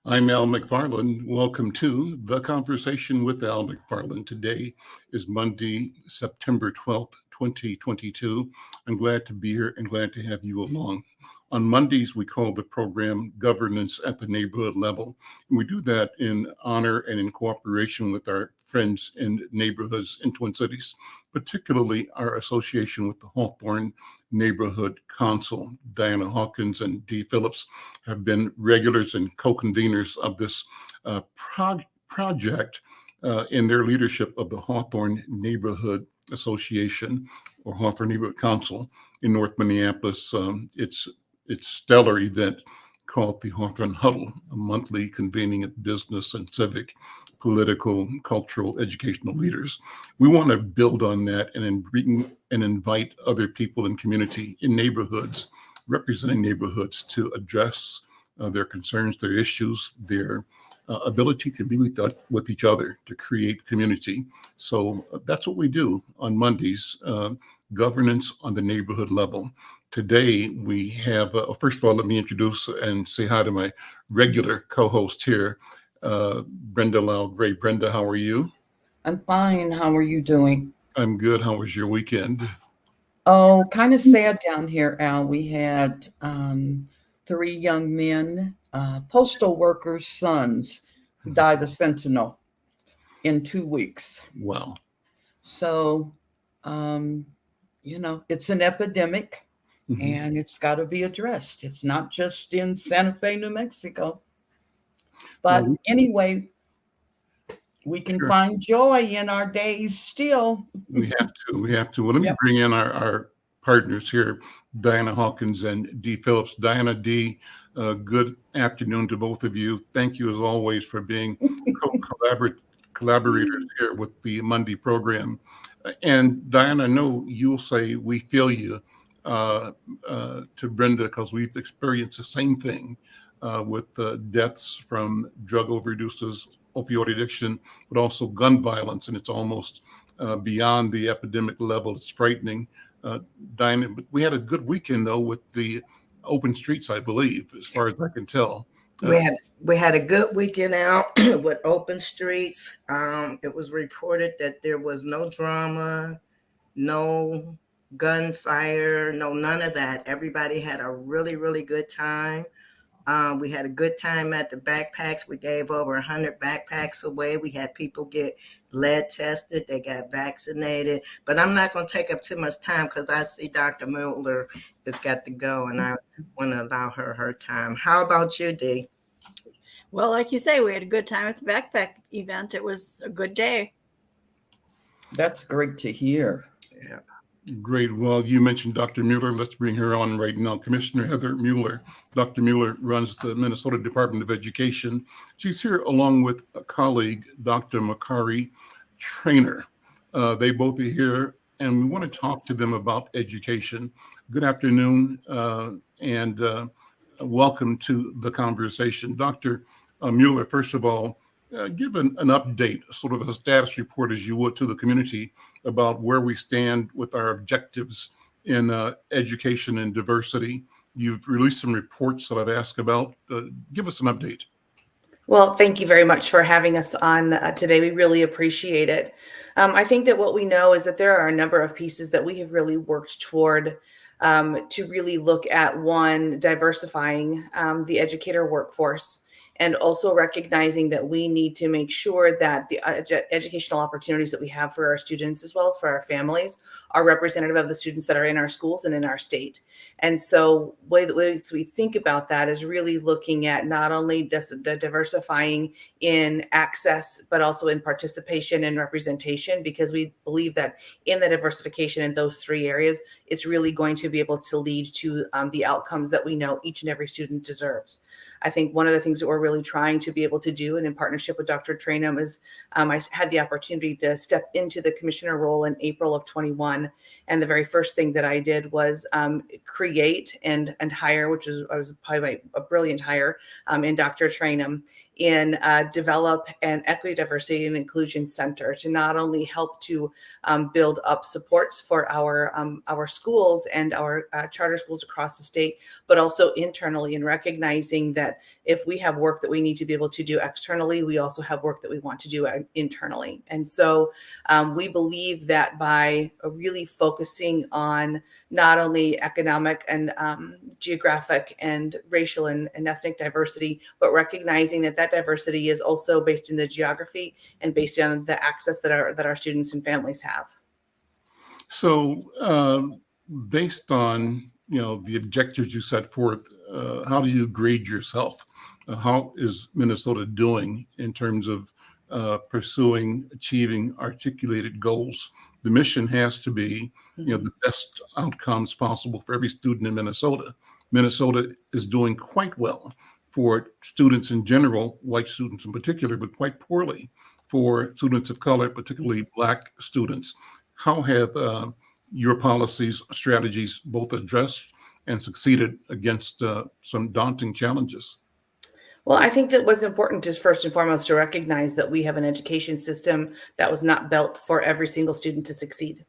I'm Al McFarlane. Welcome to The Conversation with Al McFarlane. Today is Monday, September 12th, 2022. I'm glad to be here and glad to have you along. On Mondays, we call the program Governance at the Neighborhood Level. And we do that in honor and in cooperation with our friends in neighborhoods in Twin Cities, particularly our association with the Hawthorne Neighborhood Council. Diana Hawkins and Dee Phillipps have been regulars and co-conveners of this project in their leadership of the Hawthorne Neighborhood Association or Hawthorne Neighborhood Council in North Minneapolis. It's stellar event called the Hawthorne Huddle, a monthly convening of business and civic, political, cultural, educational leaders. We want to build on that and bring and invite other people in community, in neighborhoods, representing neighborhoods to address their concerns, their issues, their ability to be with each other, to create community. So that's what we do on Mondays, governance on the neighborhood level. Today we have, first of all, let me introduce and say hi to my regular co-host here, Brenda Lyle-Gray. Brenda, how are you? I'm fine. How are you doing? I'm good. How was your weekend? Oh, kind of sad down here, Al. We had 3 young men, postal workers' sons, who died of fentanyl in 2 weeks. Wow. So, it's an epidemic, and it's got to be addressed. It's not just in Santa Fe, New Mexico. But anyway, we can find joy in our days still. We have to. Well, let me bring in our partners here, Diana Hawkins and Dee Phillipps. Diana, Dee, good afternoon to both of you. Thank you as always for being collaborators here with the Monday program. And Diana, I know you'll say we feel you to Brenda, because we've experienced the same thing with deaths from drug overdoses, opioid addiction, but also gun violence. And it's almost beyond the epidemic level. It's frightening. Diana, but we had a good weekend, though, with the open streets, I believe, as far as I can tell. We had a good weekend out with open streets. It was reported that there was no drama, no gunfire, none of that. Everybody had a really, really good time. We had a good time at the backpacks. We gave over 100 backpacks away. We had people get lead tested. They got vaccinated. But I'm not going to take up too much time because I see Dr. Mueller has got to go, and I want to allow her time. How about you, Dee? Well, like you say, we had a good time at the backpack event. It was a good day. That's great to hear. Yeah. Great. Well, you mentioned Dr. Mueller. Let's bring her on right now. Commissioner Heather Mueller. Dr. Mueller runs the Minnesota Department of Education. She's here along with a colleague, Dr. Macarre Traynham. They both are here, and we want to talk to them about education. Good afternoon, and welcome to the conversation. Dr. Mueller, first of all, give an update, sort of a status report, as you would, to the community about where we stand with our objectives in education and diversity. You've released some reports that I've asked about. Give us an update. Well, thank you very much for having us on today. We really appreciate it. I think that what we know is that there are a number of pieces that we have really worked toward to really look at, one, diversifying the educator workforce, and also recognizing that we need to make sure that the educational opportunities that we have for our students, as well as for our families, are representative of the students that are in our schools and in our state. And so the way we think about that is really looking at not only diversifying in access, but also in participation and representation, because we believe that in the diversification in those 3 areas, it's really going to be able to lead to the outcomes that we know each and every student deserves. I think one of the things that we're really trying to be able to do, and in partnership with Dr. Traynham, is I had the opportunity to step into the commissioner role in April of 21. And the very first thing that I did was create and hire, which was probably a brilliant hire in Dr. Traynham, in develop an equity, diversity, and inclusion center to not only help to build up supports for our schools and our charter schools across the state, but also internally, in recognizing that if we have work that we need to be able to do externally, we also have work that we want to do internally. And so we believe that by really focusing on not only economic and geographic and racial and ethnic diversity, but recognizing that diversity is also based in the geography and based on the access that our students and families have. So based on the objectives you set forth, how do you grade yourself? How is Minnesota doing in terms of achieving articulated goals? The mission has to be the best outcomes possible for every student in Minnesota. Minnesota is doing quite well for students in general, white students in particular, but quite poorly for students of color, particularly Black students. How have your policies, strategies both addressed and succeeded against some daunting challenges? Well, I think that what's important is first and foremost to recognize that we have an education system that was not built for every single student to succeed.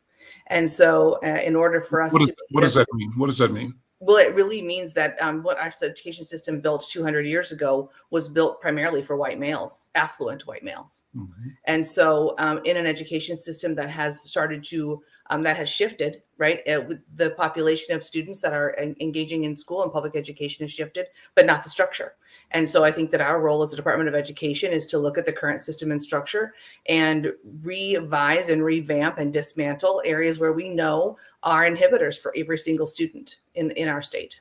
And so in order for us what does that mean? What does that mean? Well, it really means that what our education system built 200 years ago was built primarily for white males, affluent white males. Mm-hmm. And so in an education system that has started to, that has shifted, right? With the population of students that are engaging in school and public education has shifted, but not the structure. And so I think that our role as the Department of Education is to look at the current system and structure and revise and revamp and dismantle areas where we know are inhibitors for every single student in our state.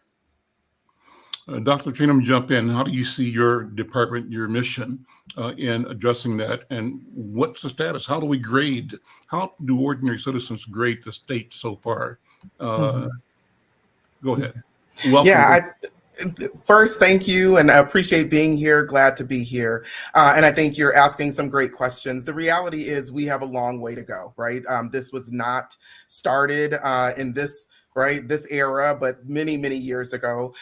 Dr. Traynham, jump in. How do you see your department, your mission in addressing that? And what's the status? How do we grade? How do ordinary citizens grade the state so far? Go ahead. Welcome. Yeah, first, thank you, and I appreciate being here. Glad to be here. And I think you're asking some great questions. The reality is we have a long way to go, right? This was not started in this era, but many, many years ago,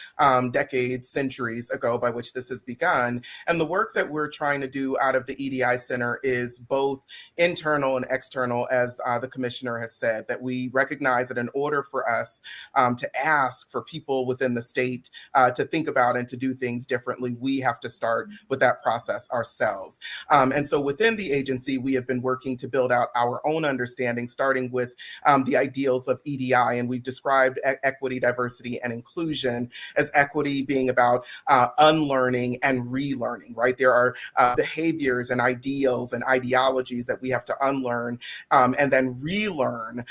decades, centuries ago, by which this has begun. And the work that we're trying to do out of the EDI Center is both internal and external, as the commissioner has said, that we recognize that in order for us to ask for people within the state to think about and to do things differently, we have to start with that process ourselves. And so within the agency, we have been working to build out our own understanding, starting with the ideals of EDI, and we've described equity, diversity, and inclusion as equity being about unlearning and relearning, right? There are behaviors and ideals and ideologies that we have to unlearn and then relearn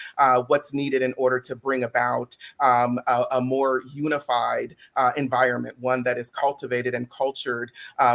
what's needed in order to bring about a more unified environment, one that is cultivated and cultured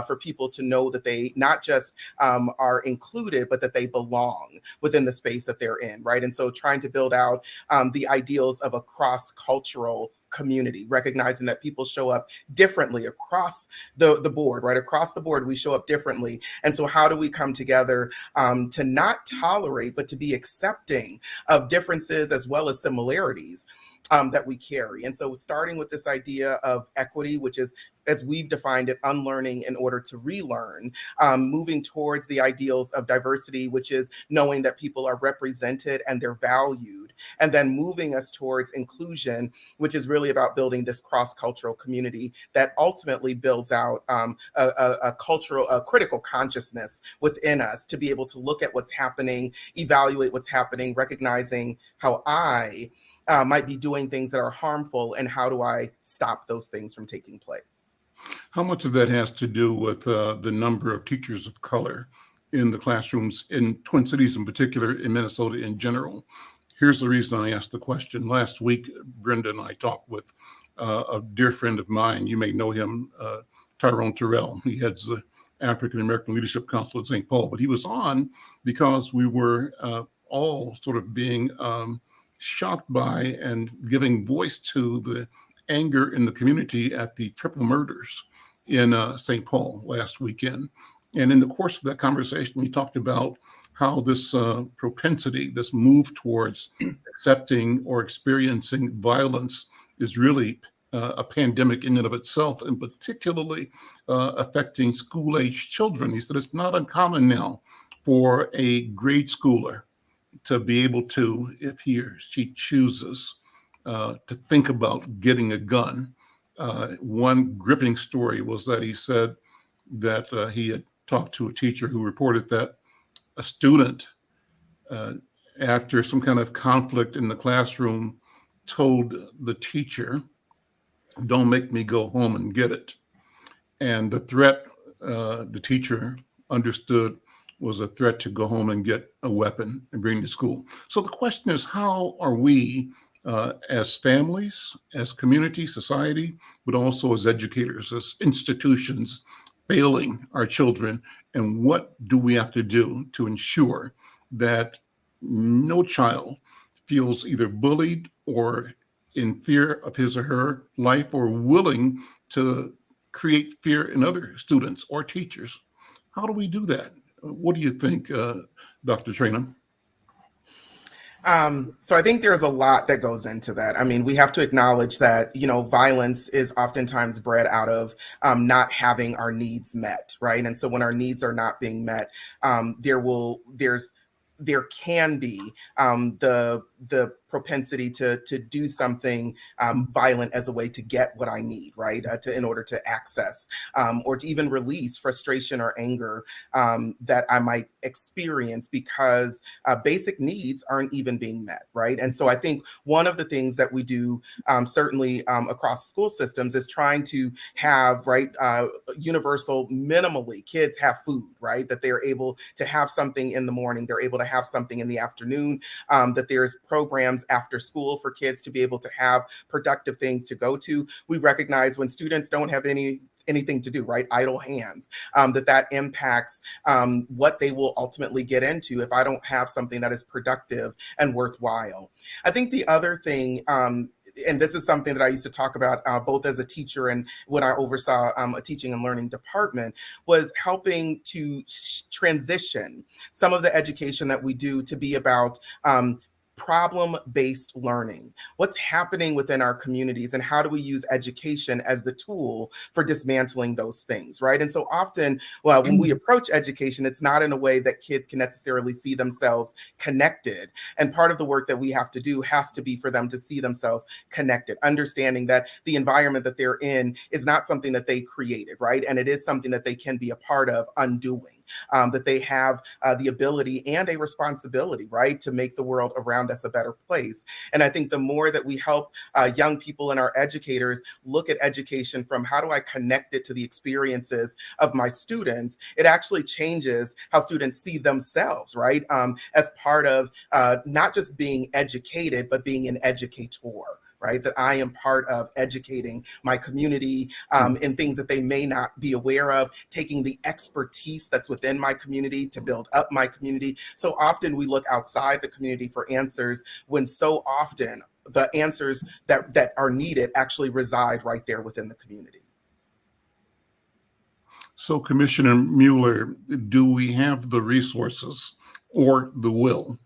for people to know that they not just are included, but that they belong within the space that they're in, right? And so trying to build out the ideals of a cross-cultural community, recognizing that people show up differently across the board, right? Across the board, we show up differently. And so how do we come together to not tolerate, but to be accepting of differences as well as similarities that we carry? And so starting with this idea of equity, which is, as we've defined it, unlearning in order to relearn, moving towards the ideals of diversity, which is knowing that people are represented and they're valued, and then moving us towards inclusion, which is really about building this cross-cultural community that ultimately builds out a critical consciousness within us to be able to look at what's happening, evaluate what's happening, recognizing how I might be doing things that are harmful, and how do I stop those things from taking place? How much of that has to do with the number of teachers of color in the classrooms in Twin Cities in particular, in Minnesota in general? Here's the reason I asked the question. Last week, Brenda and I talked with a dear friend of mine. You may know him, Tyrone Terrell. He heads the African American Leadership Council at St. Paul, but he was on because we were all sort of being shocked by and giving voice to the anger in the community at the triple murders in St. Paul last weekend. And in the course of that conversation, he talked about how this propensity, this move towards accepting or experiencing violence is really a pandemic in and of itself, and particularly affecting school-age children. He said it's not uncommon now for a grade schooler to be able to, if he or she chooses, to think about getting a gun. One gripping story was that he said that he had talked to a teacher who reported that a student, after some kind of conflict in the classroom, told the teacher, "Don't make me go home and get it." And the threat, the teacher understood, was a threat to go home and get a weapon and bring to school. So the question is, how are we as families, as community, society, but also as educators, as institutions, failing our children? And what do we have to do to ensure that no child feels either bullied or in fear of his or her life, or willing to create fear in other students or teachers? How do we do that? What do you think, Dr. Traynham? So I think there's a lot that goes into that. I mean, we have to acknowledge that, you know, violence is oftentimes bred out of not having our needs met, right? And so when our needs are not being met, there can be the propensity to do something violent as a way to get what I need, right? In order to access or to even release frustration or anger that I might experience because basic needs aren't even being met, right? And so I think one of the things that we do certainly across school systems is trying to have, right, universal minimally kids have food, right? That they're able to have something in the morning, they're able to have something in the afternoon, that there's programs after school for kids to be able to have productive things to go to. We recognize when students don't have anything to do, right? Idle hands, that impacts what they will ultimately get into if I don't have something that is productive and worthwhile. I think the other thing, and this is something that I used to talk about both as a teacher and when I oversaw a teaching and learning department, was helping to transition some of the education that we do to be about problem-based learning. What's happening within our communities and how do we use education as the tool for dismantling those things, right? And so often, well, when we approach education, it's not in a way that kids can necessarily see themselves connected. And part of the work that we have to do has to be for them to see themselves connected, understanding that the environment that they're in is not something that they created, right? And it is something that they can be a part of undoing. That they have the ability and a responsibility, right, to make the world around us a better place. And I think the more that we help young people and our educators look at education from how do I connect it to the experiences of my students, it actually changes how students see themselves, right, as part of not just being educated, but being an educator. Right, that I am part of educating my community in things that they may not be aware of, taking the expertise that's within my community to build up my community. So often we look outside the community for answers when so often the answers that are needed actually reside right there within the community. So, Commissioner Mueller, do we have the resources or the will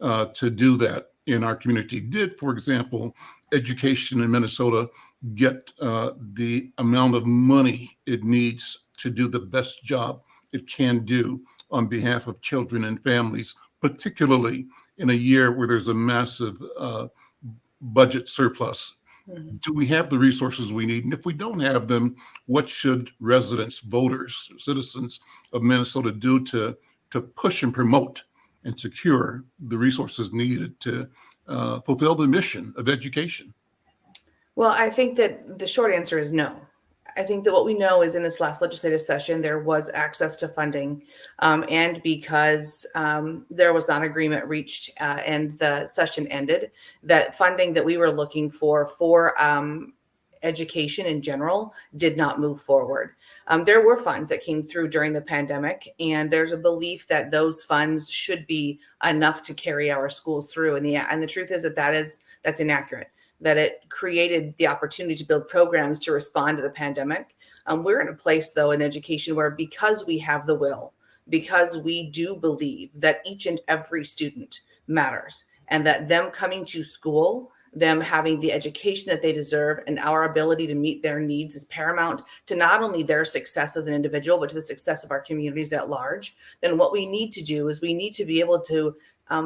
to do that in our community? Did, for example, education in Minnesota get the amount of money it needs to do the best job it can do on behalf of children and families, particularly in a year where there's a massive budget surplus? Mm-hmm. Do we have the resources we need? And if we don't have them, what should residents, voters, citizens of Minnesota do to push and promote and secure the resources needed to fulfill the mission of education? Well, I think that the short answer is no. I think that what we know is in this last legislative session, there was access to funding. And because there was not agreement reached and the session ended, that funding that we were looking for education in general did not move forward. There were funds that came through during the pandemic, and there's a belief that those funds should be enough to carry our schools through. And the truth is that's inaccurate. that it created the opportunity to build programs to respond to the pandemic. We're in a place, though, in education where, because we have the will, because we do believe that each and every student matters, and that them coming to school, them having the education that they deserve, and our ability to meet their needs is paramount to not only their success as an individual, but to the success of our communities at large, then what we need to do is we need to be able to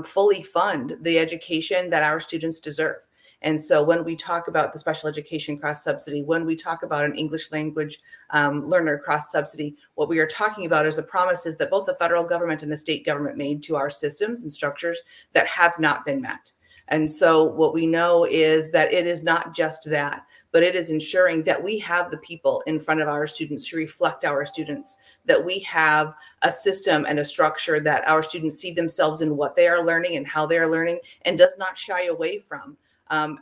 fully fund the education that our students deserve. And so when we talk about the special education cross subsidy, when we talk about an English language learner cross subsidy, what we are talking about is the promises that both the federal government and the state government made to our systems and structures that have not been met. And so what we know is that it is not just that, but it is ensuring that we have the people in front of our students to reflect our students, that we have a system and a structure that our students see themselves in what they are learning and how they are learning, and does not shy away from an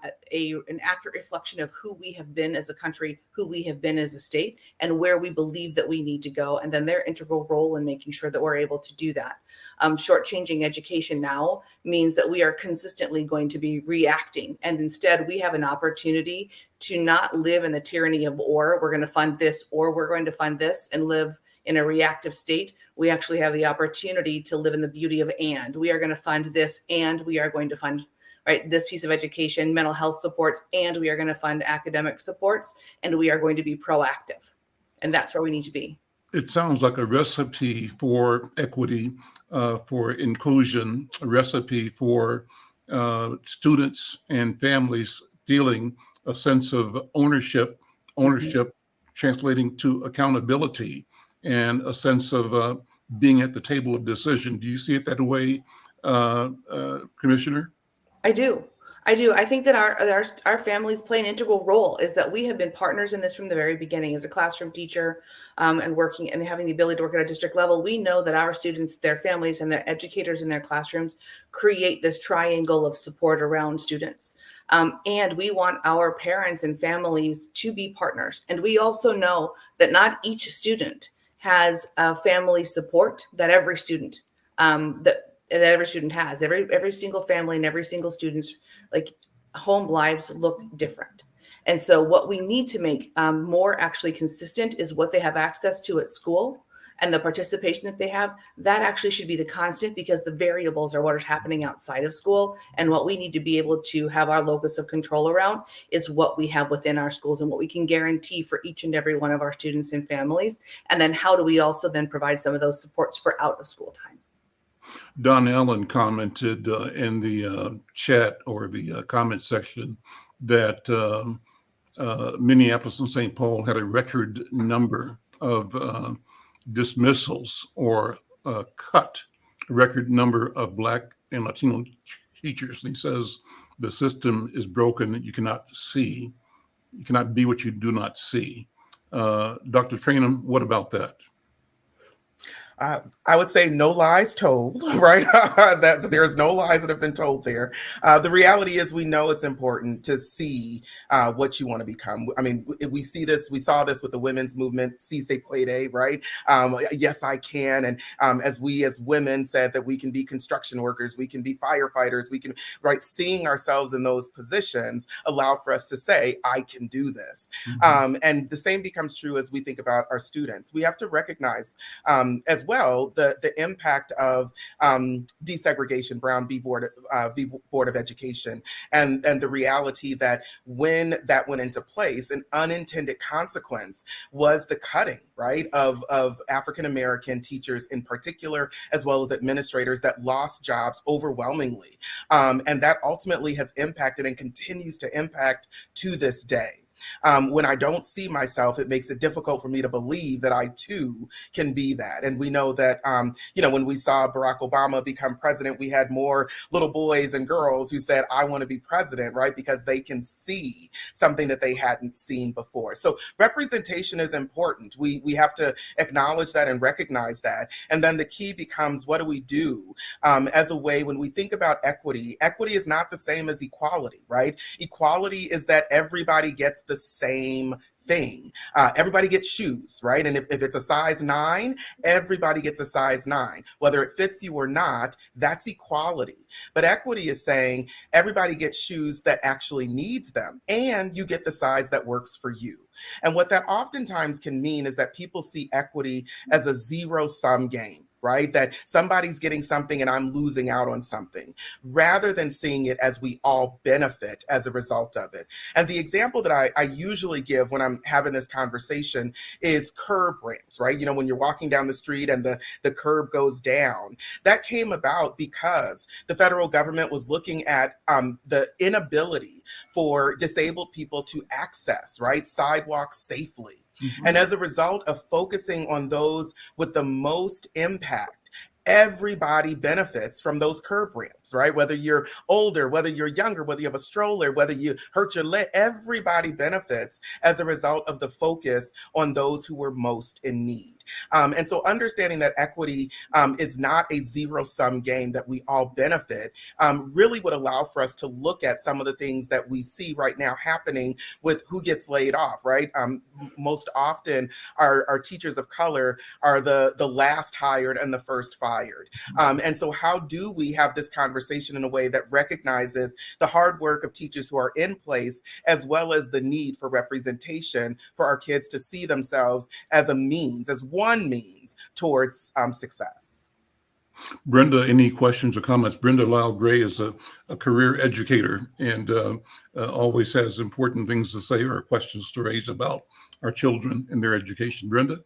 accurate reflection of who we have been as a country, who we have been as a state, and where we believe that we need to go, and then their integral role in making sure that we're able to do that. Shortchanging education now means that we are consistently going to be reacting, and instead we have an opportunity to not live in the tyranny of or we're going to fund this or we're going to fund this and live in a reactive state. We actually have the opportunity to live in the beauty of and. We are going to fund this, and we are going to fund this piece of education, mental health supports, and we are going to fund academic supports, and we are going to be proactive. And that's where we need to be. It sounds like a recipe for equity, for inclusion, a recipe for students and families feeling a sense of ownership translating to accountability, and a sense of being at the table of decision. Do you see it that way, Commissioner? I do. I think that our families play an integral role, is that we have been partners in this from the very beginning. As a classroom teacher and working and having the ability to work at a district level, we know that our students, their families, and their educators in their classrooms create this triangle of support around students. And we want our parents and families to be partners. And we also know that not each student has family support that every student that every student has. Every single family and every single student's home lives look different. And so what we need to make more actually consistent is what they have access to at school, and the participation that they have. That actually should be the constant, because the variables are what is happening outside of school. And what we need to be able to have our locus of control around is what we have within our schools and what we can guarantee for each and every one of our students and families. And then how do we also then provide some of those supports for out of school time? Don Allen commented in the chat or the comment section that Minneapolis and St. Paul had a record number of dismissals or cut, a record number of Black and Latino teachers. And he says the system is broken. You cannot be what you do not see. Dr. Traynham, what about that? I would say no lies told, right? That there's no lies that have been told there. The reality is we know it's important to see what you want to become. I mean, we saw this with the women's movement, Si Se Puede, right? Yes, I can. And as we as women said that we can be construction workers, we can be firefighters, we can, right? Seeing ourselves in those positions allowed for us to say, I can do this. Mm-hmm. And the same becomes true as we think about our students. We have to recognize as well the impact of desegregation, Brown v. Board of Education, and the reality that when that went into place, an unintended consequence was the cutting, right, of African American teachers in particular, as well as administrators that lost jobs overwhelmingly, and that ultimately has impacted and continues to impact to this day. When I don't see myself, it makes it difficult for me to believe that I too can be that. And we know that, when we saw Barack Obama become president, we had more little boys and girls who said, I want to be president, right? Because they can see something that they hadn't seen before. So representation is important. We have to acknowledge that and recognize that. And then the key becomes, what do we do as a way when we think about equity? Equity is not the same as equality, right? Equality is that everybody gets the same thing. Everybody gets shoes, right? And if it's a size 9, everybody gets a size 9. Whether it fits you or not, that's equality. But equity is saying everybody gets shoes that actually needs them, and you get the size that works for you. And what that oftentimes can mean is that people see equity as a zero-sum game, right? That somebody's getting something and I'm losing out on something, rather than seeing it as we all benefit as a result of it. And the example that I usually give when I'm having this conversation is curb ramps, right? You know, when you're walking down the street and the curb goes down, that came about because the federal government was looking at the inability for disabled people to access, right, sidewalks safely. And as a result of focusing on those with the most impact, everybody benefits from those curb ramps, right? Whether you're older, whether you're younger, whether you have a stroller, whether you hurt your leg, everybody benefits as a result of the focus on those who were most in need. And so understanding that equity is not a zero-sum game, that we all benefit, really would allow for us to look at some of the things that we see right now happening with who gets laid off, right? Most often our teachers of color are the last hired and the first fired. And so how do we have this conversation in a way that recognizes the hard work of teachers who are in place, as well as the need for representation for our kids to see themselves as a means, as one means towards success? Brenda, any questions or comments? Brenda Lyle-Gray is a career educator and always has important things to say or questions to raise about our children and their education. Brenda?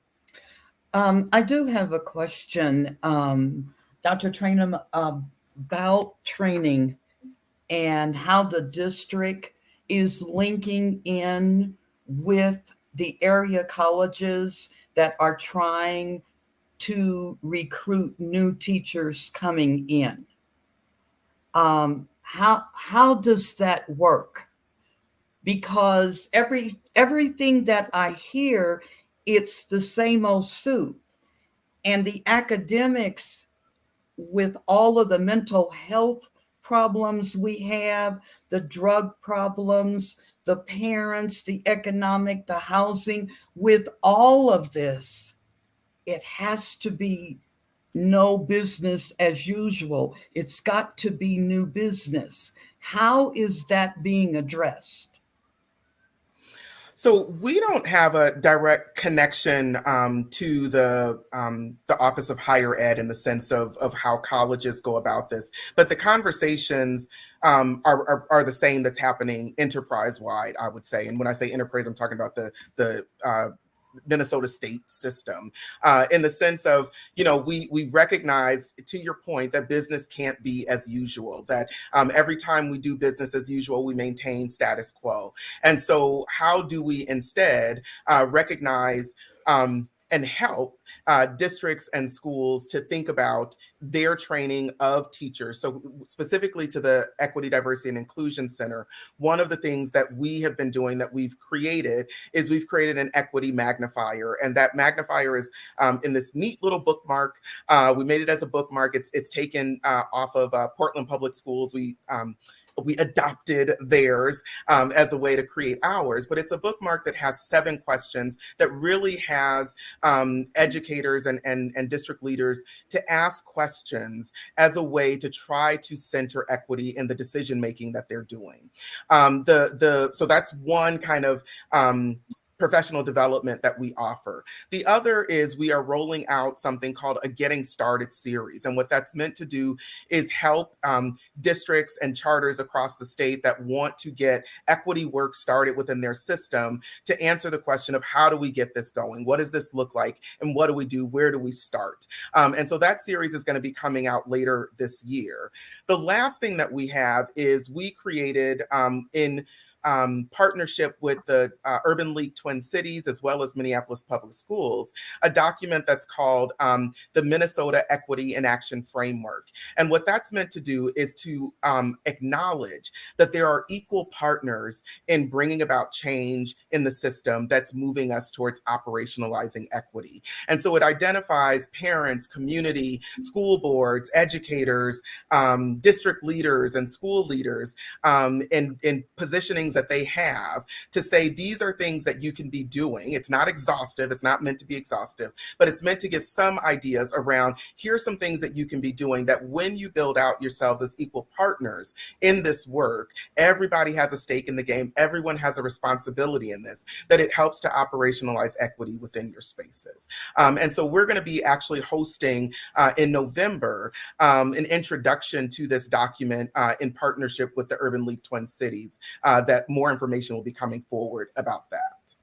I do have a question, Dr. Traynham, about training and how the district is linking in with the area colleges that are trying to recruit new teachers coming in. How does that work? Because everything that I hear, it's the same old soup. And the academics, with all of the mental health problems we have, the drug problems, the parents, the economic, the housing, with all of this, it has to be no business as usual. It's got to be new business. How is that being addressed? So we don't have a direct connection to the Office of Higher Ed in the sense of how colleges go about this, but the conversations are the same that's happening enterprise-wide, I would say. And when I say enterprise, I'm talking about the Minnesota state system, in the sense of, you know, we recognize, to your point, that business can't be as usual, that every time we do business as usual, we maintain status quo. And so how do we instead recognize and help districts and schools to think about their training of teachers? So specifically to the Equity, Diversity, and Inclusion Center, one of the things that we have been doing, that we've created, is we've created an equity magnifier. And that magnifier is in this neat little bookmark. We made it as a bookmark. It's taken off of Portland Public Schools. We adopted theirs as a way to create ours, but it's a bookmark that has 7 questions that really has educators and district leaders to ask questions as a way to try to center equity in the decision-making that they're doing. So that's one kind of professional development that we offer. The other is we are rolling out something called a Getting Started series. And what that's meant to do is help districts and charters across the state that want to get equity work started within their system to answer the question of, how do we get this going? What does this look like? And what do we do? Where do we start? And so that series is going to be coming out later this year. The last thing that we have is we created in partnership with the Urban League Twin Cities, as well as Minneapolis Public Schools, a document that's called the Minnesota Equity in Action Framework. And what that's meant to do is to acknowledge that there are equal partners in bringing about change in the system that's moving us towards operationalizing equity. And so it identifies parents, community, school boards, educators, district leaders, and school leaders in positionings that they have to say, these are things that you can be doing. It's not exhaustive. It's not meant to be exhaustive, but it's meant to give some ideas around, here's some things that you can be doing that when you build out yourselves as equal partners in this work, everybody has a stake in the game. Everyone has a responsibility in this, that it helps to operationalize equity within your spaces. And so we're going to be actually hosting in November an introduction to this document in partnership with the Urban League Twin Cities, that more information will be coming forward about that.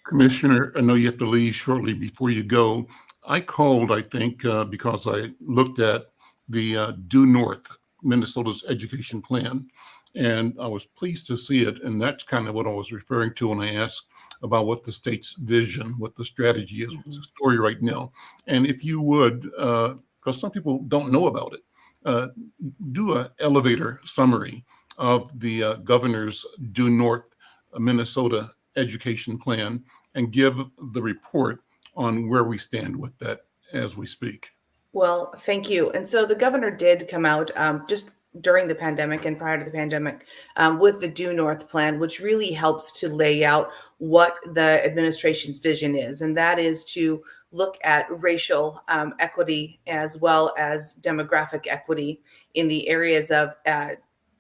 Commissioner, I know you have to leave shortly. Before you go, I called, I think, because I looked at the Due North, Minnesota's education plan, and I was pleased to see it. And that's kind of what I was referring to when I asked about what the state's vision, what the strategy is, what's the story right now. And if you would, because some people don't know about it, do an elevator summary of the governor's Due North, Minnesota education plan, and give the report on where we stand with that as we speak. Well, thank you. And so the governor did come out just during the pandemic and prior to the pandemic with the Due North plan, which really helps to lay out what the administration's vision is. And that is to look at racial equity as well as demographic equity in the areas of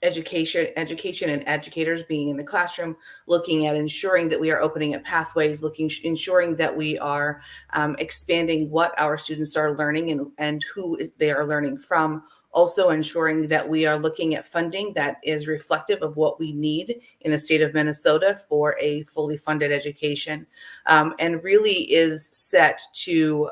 education and educators being in the classroom, looking at ensuring that we are opening up pathways, ensuring that we are expanding what our students are learning and who they are learning from. Also ensuring that we are looking at funding that is reflective of what we need in the state of Minnesota for a fully funded education, and really is set to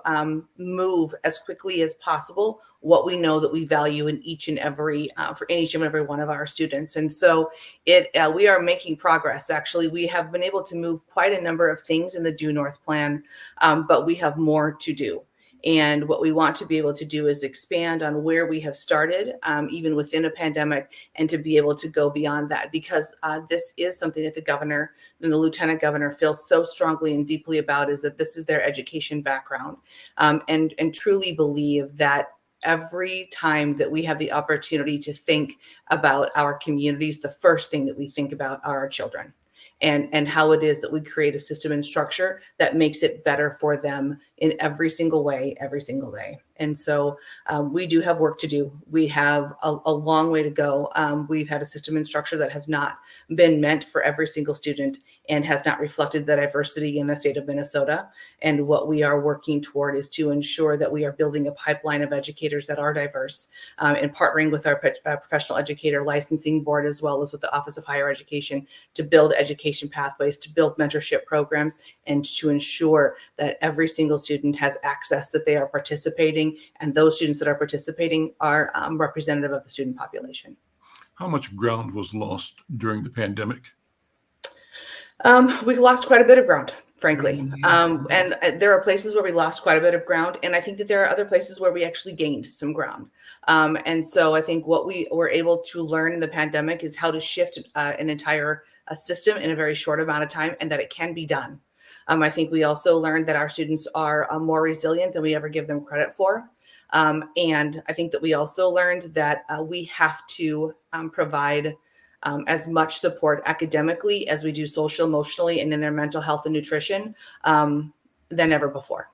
move as quickly as possible what we know that we value in each and every one of our students. And so we are making progress. Actually, we have been able to move quite a number of things in the Due North plan, but we have more to do. And what we want to be able to do is expand on where we have started, even within a pandemic, and to be able to go beyond that, because this is something that the governor and the lieutenant governor feel so strongly and deeply about, is that this is their education background, and truly believe that every time that we have the opportunity to think about our communities, the first thing that we think about are our children. And how it is that we create a system and structure that makes it better for them in every single way, every single day. And so we do have work to do. We have a long way to go. We've had a system and structure that has not been meant for every single student and has not reflected the diversity in the state of Minnesota. And what we are working toward is to ensure that we are building a pipeline of educators that are diverse, and partnering with our professional educator licensing board, as well as with the Office of Higher Education, to build education pathways, to build mentorship programs, and to ensure that every single student has access, that they are participating, and those students that are participating are representative of the student population. How much ground was lost during the pandemic? We lost quite a bit of ground, frankly. And there are places where we lost quite a bit of ground. And I think that there are other places where we actually gained some ground. And so I think what we were able to learn in the pandemic is how to shift an entire system in a very short amount of time, and that it can be done. I think we also learned that our students are more resilient than we ever give them credit for. And I think that we also learned that we have to provide as much support academically as we do social, emotionally, and in their mental health and nutrition than ever before.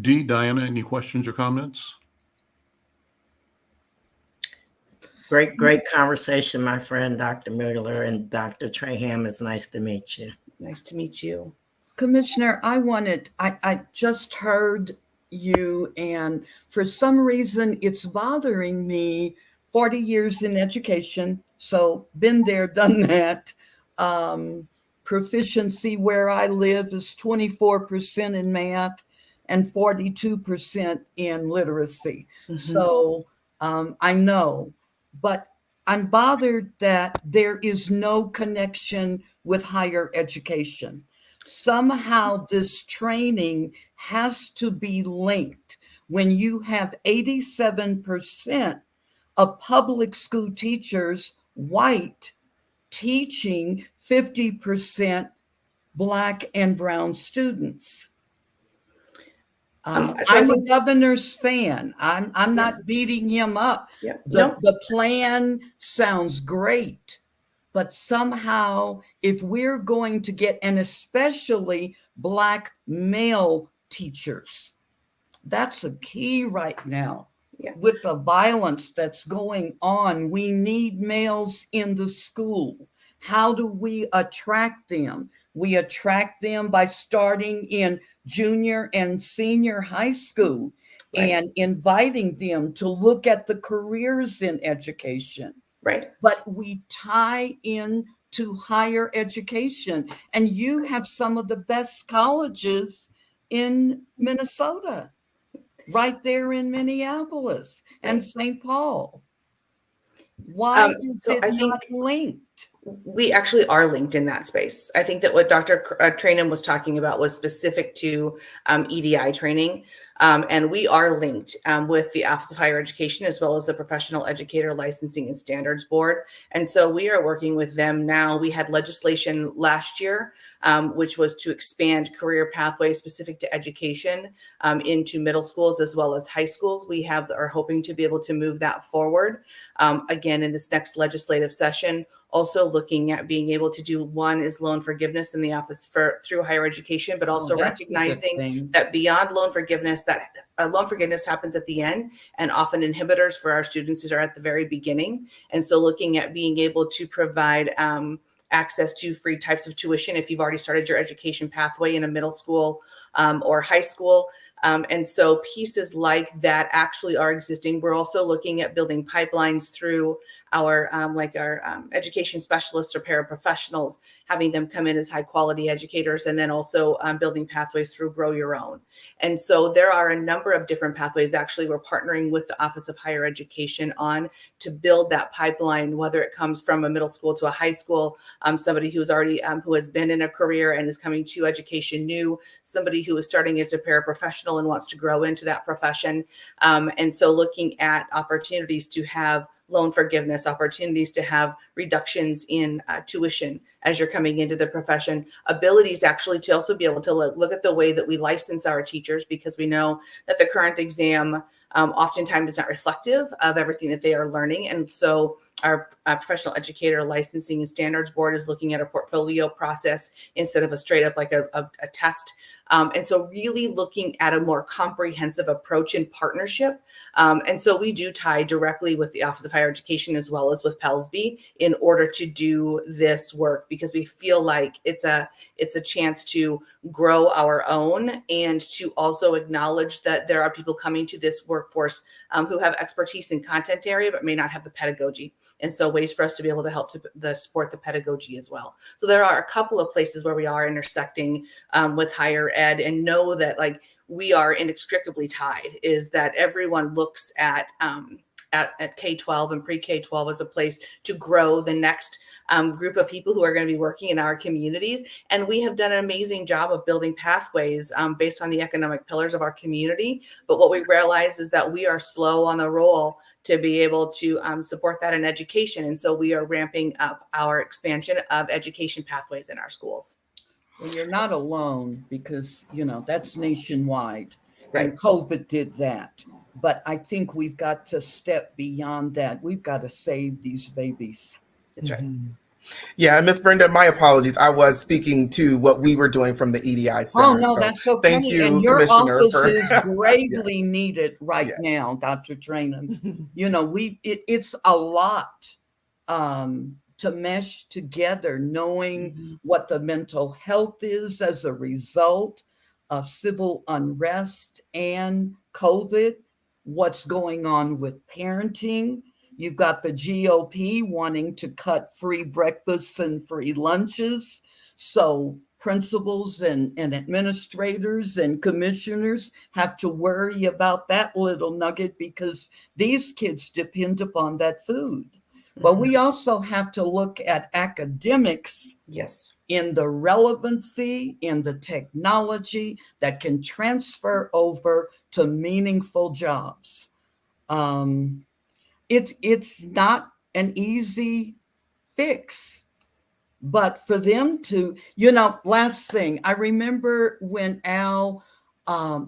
Diana, any questions or comments? Great conversation, my friend, Dr. Mueller, and Dr. Traynham. It's nice to meet you. Nice to meet you. Commissioner, I just heard you, and for some reason it's bothering me. 40 years in education, so been there, done that. Proficiency where I live is 24% in math and 42% in literacy. Mm-hmm. So I know, but I'm bothered that there is no connection with higher education. Somehow this training has to be linked. When you have 87% of public school teachers, white, teaching 50% Black and brown students. I'm a governor's fan. I'm not beating him up. Yeah. The plan sounds great, But somehow, if we're going to get, and especially Black male teachers, that's a key right now. Yeah. With the violence that's going on, we need males in the school. How do we attract them? We attract them by starting in junior and senior high school, Right. and inviting them to look at the careers in education. Right. But we tie in to higher education, and you have some of the best colleges in Minnesota, right there in Minneapolis and St. Paul. Why is So it I think not linked? we actually are linked in that space. I think that what Dr. Traynham was talking about was specific to EDI training. And we are linked with the Office of Higher Education, as well as the Professional Educator Licensing and Standards Board. And so we are working with them now. We had legislation last year, which was to expand career pathways specific to education into middle schools as well as high schools. We are hoping to be able to move that forward again in this next legislative session. Also looking at being able to do, one is loan forgiveness in the office through higher education, but also recognizing that beyond loan forgiveness, that loan forgiveness happens at the end, and often inhibitors for our students are at the very beginning. And so looking at being able to provide access to free types of tuition if you've already started your education pathway in a middle school or high school. And so pieces like that actually are existing. We're also looking at building pipelines through our education specialists or paraprofessionals, having them come in as high quality educators, and then also building pathways through Grow Your Own. And so there are a number of different pathways. Actually, we're partnering with the Office of Higher Education on to build that pipeline, whether it comes from a middle school to a high school, somebody who's already who has been in a career and is coming to education new, somebody who is starting as a paraprofessional and wants to grow into that profession. And so looking at opportunities to have loan forgiveness, opportunities to have reductions in tuition as you're coming into the profession, abilities actually to also be able to look at the way that we license our teachers, because we know that the current exam oftentimes is not reflective of everything that they are learning. And so our Professional Educator Licensing and Standards Board is looking at a portfolio process instead of a straight up like a test. And so really looking at a more comprehensive approach in partnership. And so we do tie directly with the Office of Higher Education as well as with PELSB in order to do this work, because we feel like it's a chance to grow our own and to also acknowledge that there are people coming to this workforce who have expertise in content area but may not have the pedagogy. And so ways for us to be able to help to support the pedagogy as well. So there are a couple of places where we are intersecting with higher ed, and know that like we are inextricably tied, is that everyone looks at K-12 and pre-K-12 as a place to grow the next group of people who are going to be working in our communities. And we have done an amazing job of building pathways based on the economic pillars of our community. But what we realize is that we are slow on the roll to be able to support that in education. And so we are ramping up our expansion of education pathways in our schools. Well, you're not alone, because, that's nationwide. Right. And COVID did that. But I think we've got to step beyond that. We've got to save these babies. That's right. Yeah, and Miss Brenda, my apologies. I was speaking to what we were doing from the EDI Center. Oh, no, that's okay. Thank you, and your Commissioner, office for is gravely Yes. needed right Yes. now, Dr. Traynham. It's a lot to mesh together, knowing what the mental health is as a result of civil unrest and COVID, what's going on with parenting. You've got the GOP wanting to cut free breakfasts and free lunches. So principals and administrators and commissioners have to worry about that little nugget, because these kids depend upon that food. But we also have to look at academics. Yes. In the relevancy, in the technology that can transfer over to meaningful jobs. It's not an easy fix, but for them to, last thing, I remember when Al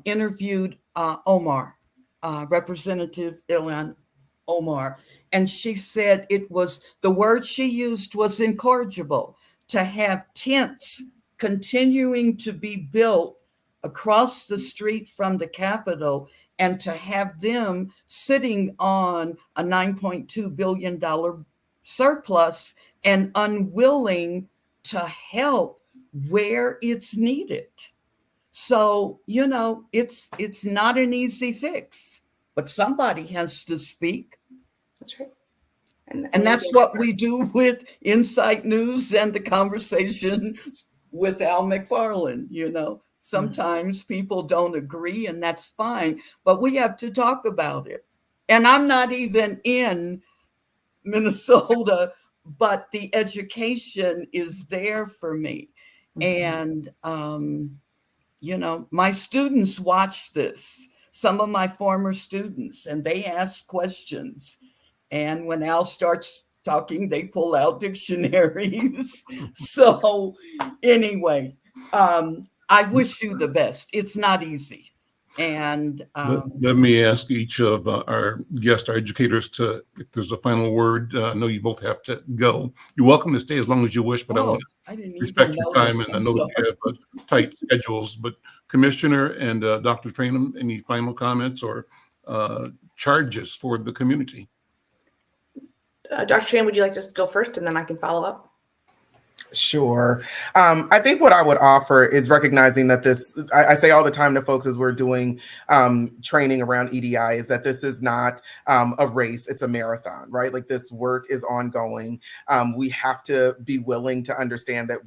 interviewed Omar, Representative Ilhan Omar, And she said the word she used was incorrigible, to have tents continuing to be built across the street from the Capitol and to have them sitting on a $9.2 billion surplus and unwilling to help where it's needed. So, it's not an easy fix, but somebody has to speak. That's right. And that's what we do with Insight News and the conversation with Al McFarlane. Sometimes people don't agree, and that's fine, but we have to talk about it. And I'm not even in Minnesota, but the education is there for me. And, my students watch this, some of my former students, and they ask questions. And when Al starts talking, they pull out dictionaries. So anyway, I wish you the best. It's not easy. And let me ask each of our guest, our educators, if there's a final word. I know you both have to go. You're welcome to stay as long as you wish, but I want to respect your time, and I know that you have tight schedules. But Commissioner and Dr. Traynham, any final comments or charges for the community? Dr. Traynham, would you like to go first, and then I can follow up? Sure. I think what I would offer is recognizing that I say all the time to folks as we're doing training around EDI, is that this is not a race, it's a marathon, right? Like, this work is ongoing. We have to be willing to understand that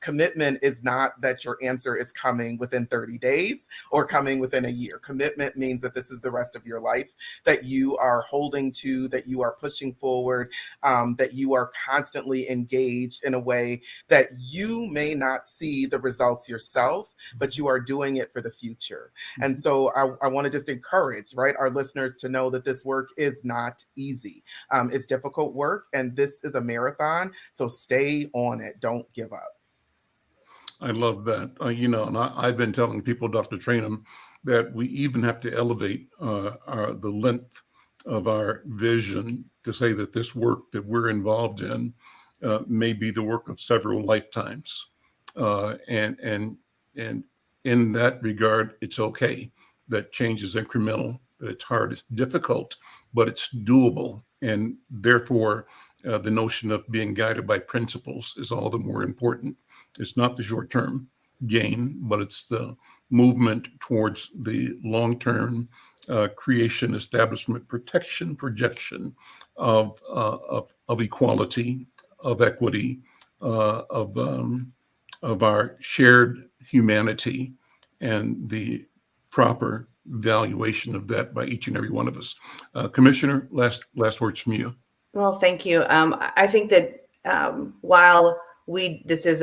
commitment is not that your answer is coming within 30 days or coming within a year. Commitment means that this is the rest of your life, that you are holding to, that you are pushing forward, that you are constantly engaged in a way that you may not see the results yourself, but you are doing it for the future. And so I want to just encourage, right, our listeners to know that this work is not easy. It's difficult work, and this is a marathon. So stay on it. Don't give up. I love that. And I've been telling people, Dr. Traynham, that we even have to elevate the length of our vision to say that this work that we're involved in may be the work of several lifetimes, and in that regard, it's okay that change is incremental, that it's hard, it's difficult, but it's doable, and therefore the notion of being guided by principles is all the more important. It's not the short-term gain, but it's the movement towards the long-term creation, establishment, protection, projection of equality, of equity, of our shared humanity, and the proper valuation of that by each and every one of us. Commissioner, last words from you. Well, thank you. I think that while this is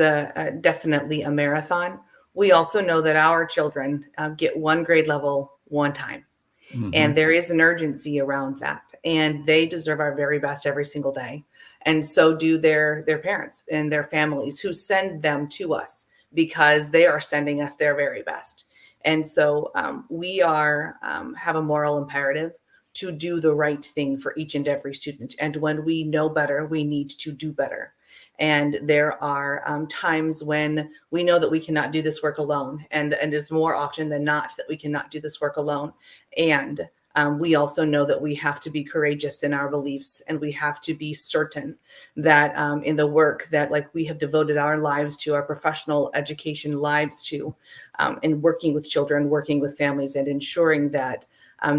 definitely a marathon, we also know that our children get one grade level one time. Mm-hmm. And there is an urgency around that, and they deserve our very best every single day. And so do their parents and their families who send them to us, because they are sending us their very best. And so we have a moral imperative to do the right thing for each and every student. And when we know better, we need to do better. And there are times when we know that we cannot do this work alone. And it's more often than not that we cannot do this work alone. And we also know that we have to be courageous in our beliefs, and we have to be certain that in the work that we have devoted our lives to, our professional education lives to, in working with children, working with families, and ensuring that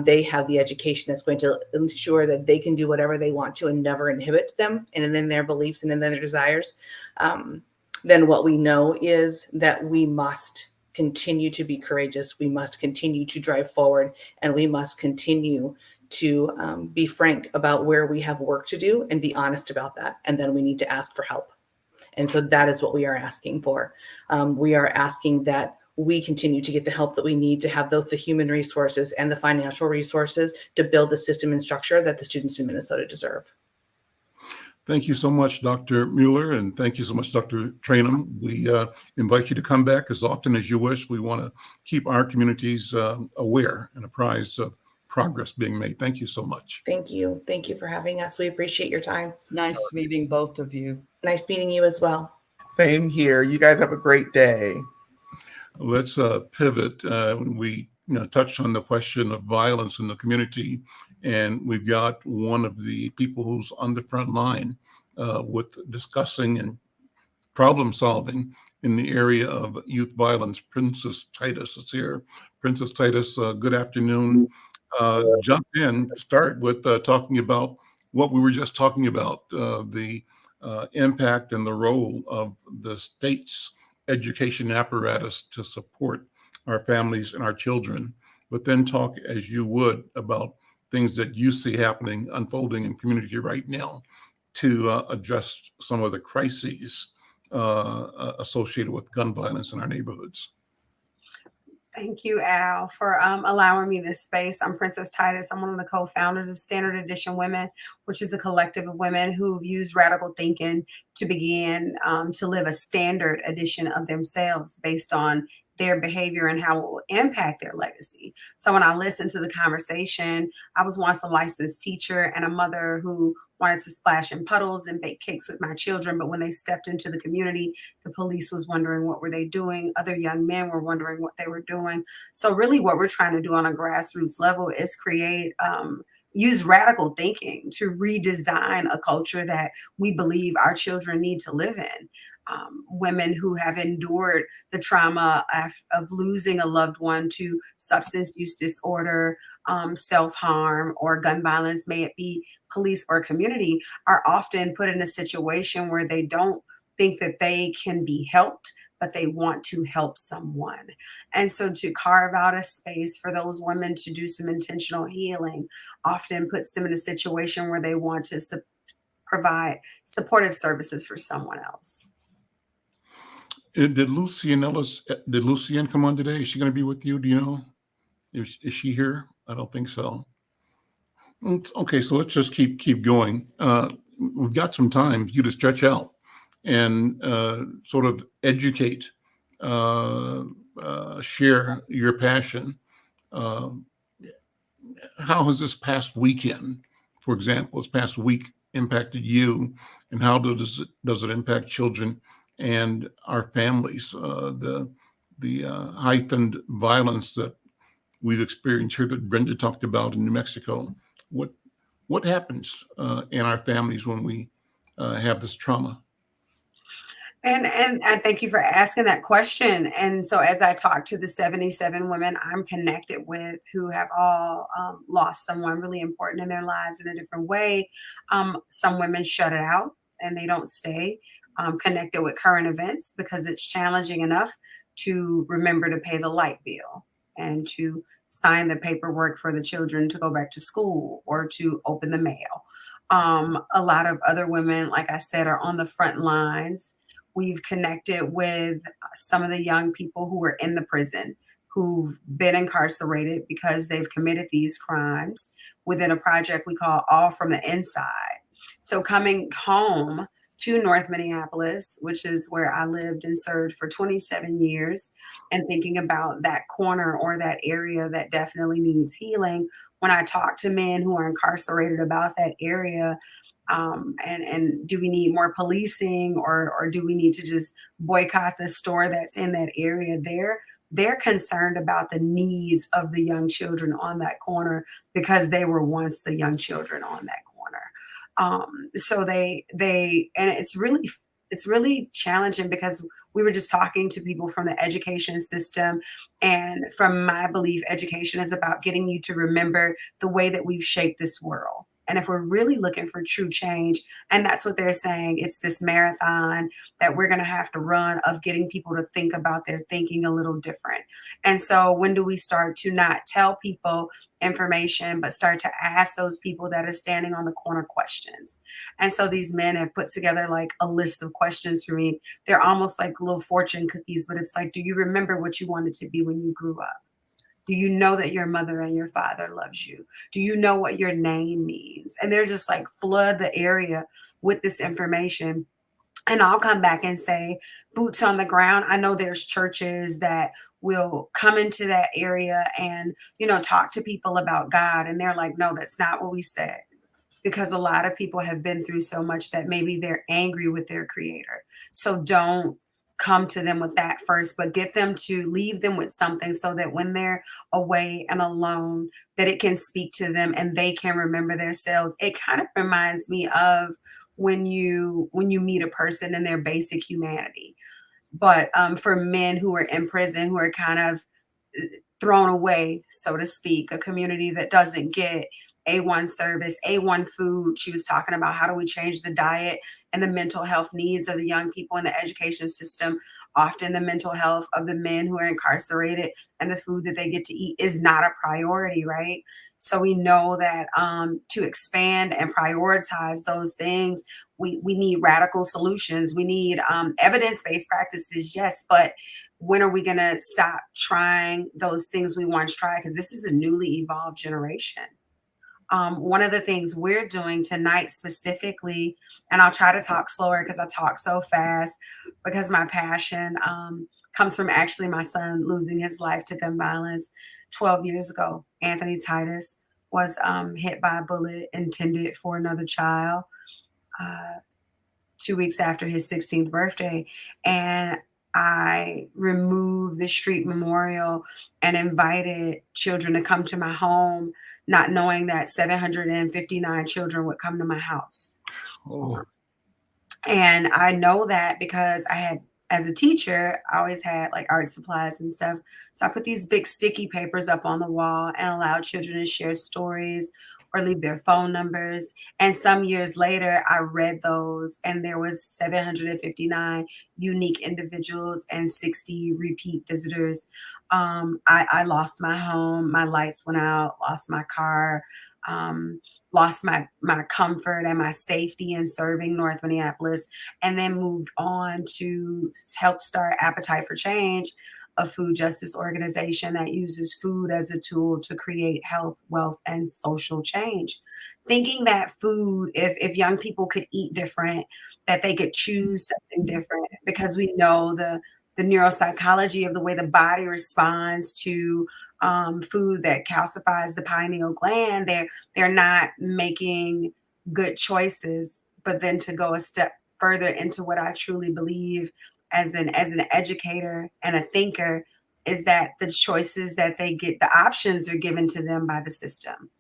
they have the education that's going to ensure that they can do whatever they want to and never inhibit them and in their beliefs and in their desires, then what we know is that we must continue to be courageous. We must continue to drive forward, and we must continue to be frank about where we have work to do and be honest about that. And then we need to ask for help. And so that is what we are asking for. We are asking that we continue to get the help that we need to have both the human resources and the financial resources to build the system and structure that the students in Minnesota deserve. Thank you so much, Dr. Mueller, and thank you so much, Dr. Traynham. We invite you to come back as often as you wish. We want to keep our communities aware and apprised of progress being made. Thank you so much. Thank you. Thank you for having us. We appreciate your time. Nice meeting both of you. Nice meeting you as well. Same here. You guys have a great day. Let's pivot. We touched on the question of violence in the community, and we've got one of the people who's on the front line with discussing and problem solving in the area of youth violence. Princess Titus is here. Princess Titus, good afternoon. Jump in, start with talking about what we were just talking about, the impact and the role of the state's education apparatus to support our families and our children, but then talk as you would about things that you see happening, unfolding in community right now to address some of the crises associated with gun violence in our neighborhoods. Thank you, Al, for allowing me this space. I'm Princess Titus. I'm one of the co-founders of Standard Edition Women, which is a collective of women who've used radical thinking to begin to live a standard edition of themselves based on their behavior and how it will impact their legacy. So when I listened to the conversation, I was once a licensed teacher and a mother who wanted to splash in puddles and bake cakes with my children. But when they stepped into the community, the police was wondering what were they doing. Other young men were wondering what they were doing. So really what we're trying to do on a grassroots level is use radical thinking to redesign a culture that we believe our children need to live in. Women who have endured the trauma of losing a loved one to substance use disorder, self-harm, or gun violence, may it be police or community, are often put in a situation where they don't think that they can be helped, but they want to help someone. And so to carve out a space for those women to do some intentional healing often puts them in a situation where they want to provide supportive services for someone else. Did Lucienne come on today? Is she going to be with you? Do you know? Is she here? I don't think so. Okay, so let's just keep going. We've got some time for you to stretch out and sort of educate, share your passion. How has this past weekend, for example, this past week impacted you, and how does it impact children and our families? The heightened violence that we've experienced here that Brenda talked about in New Mexico. What happens in our families when we have this trauma? And thank you for asking that question. And so as I talk to the 77 women I'm connected with who have all lost someone really important in their lives in a different way, some women shut it out and they don't stay connected with current events because it's challenging enough to remember to pay the light bill and to sign the paperwork for the children to go back to school or to open the mail. A lot of other women, like I said, are on the front lines. We've connected with some of the young people who are in the prison, who've been incarcerated because they've committed these crimes within a project we call All from the Inside. So coming home to North Minneapolis, which is where I lived and served for 27 years, and thinking about that corner or that area that definitely needs healing. When I talk to men who are incarcerated about that area, and do we need more policing or do we need to just boycott the store that's in that area? They're concerned about the needs of the young children on that corner because they were once the young children on that corner. So they and it's really challenging because we were just talking to people from the education system, and from my belief, education is about getting you to remember the way that we've shaped this world. And if we're really looking for true change, and that's what they're saying, it's this marathon that we're going to have to run of getting people to think about their thinking a little different. And so when do we start to not tell people information, but start to ask those people that are standing on the corner questions? And so these men have put together like a list of questions for me. They're almost like little fortune cookies, but it's like, do you remember what you wanted to be when you grew up? Do you know that your mother and your father loves you? Do you know what your name means? And they're just like flood the area with this information. And I'll come back and say, boots on the ground. I know there's churches that will come into that area and, talk to people about God. And they're like, no, that's not what we said. Because a lot of people have been through so much that maybe they're angry with their creator. So don't come to them with that first, but get them to leave them with something so that when they're away and alone, that it can speak to them and they can remember themselves. It kind of reminds me of when you meet a person in their basic humanity. But for men who are in prison, who are kind of thrown away, so to speak, a community that doesn't get A1 service, A1 food. She was talking about how do we change the diet and the mental health needs of the young people in the education system. Often the mental health of the men who are incarcerated and the food that they get to eat is not a priority, right? So we know that to expand and prioritize those things, we need radical solutions. We need evidence-based practices, yes, but when are we going to stop trying those things we once tried? Because this is a newly evolved generation. One of the things we're doing tonight specifically, and I'll try to talk slower because I talk so fast, because my passion comes from actually my son losing his life to gun violence 12 years ago. Anthony Titus was hit by a bullet intended for another child 2 weeks after his 16th birthday. And I removed the street memorial and invited children to come to my home, not knowing that 759 children would come to my house. Oh. And I know that because I had, as a teacher, I always had like art supplies and stuff. So I put these big sticky papers up on the wall and allowed children to share stories or leave their phone numbers. And some years later, I read those and there was 759 unique individuals and 60 repeat visitors. I lost my home, my lights went out, lost my car, lost my comfort and my safety in serving North Minneapolis, and then moved on to help start Appetite for Change, a food justice organization that uses food as a tool to create health, wealth, and social change. Thinking that food, if young people could eat different, that they could choose something different, because we know the neuropsychology of the way the body responds to food that calcifies the pineal gland. They're not making good choices. But then to go a step further into what I truly believe as an educator and a thinker is that the choices that they get, the options are given to them by the system.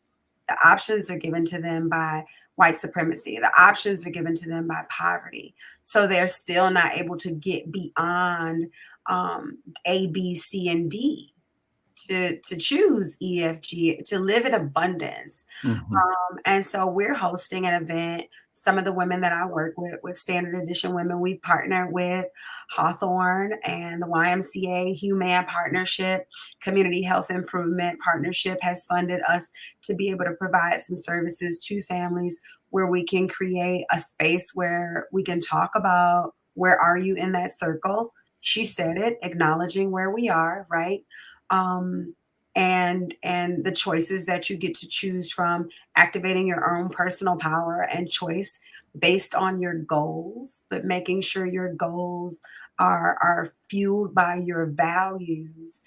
The options are given to them by white supremacy. The options are given to them by poverty. So they're still not able to get beyond A, B, C, and D to choose E, F, G, to live in abundance. Mhm. And so we're hosting an event. Some of the women that I work with Standard Edition Women, we've partnered with Hawthorne and the YMCA Humane Partnership, Community Health Improvement Partnership has funded us to be able to provide some services to families where we can create a space where we can talk about where are you in that circle. She said it, acknowledging where we are, right? And the choices that you get to choose from, activating your own personal power and choice based on your goals, but making sure your goals are fueled by your values.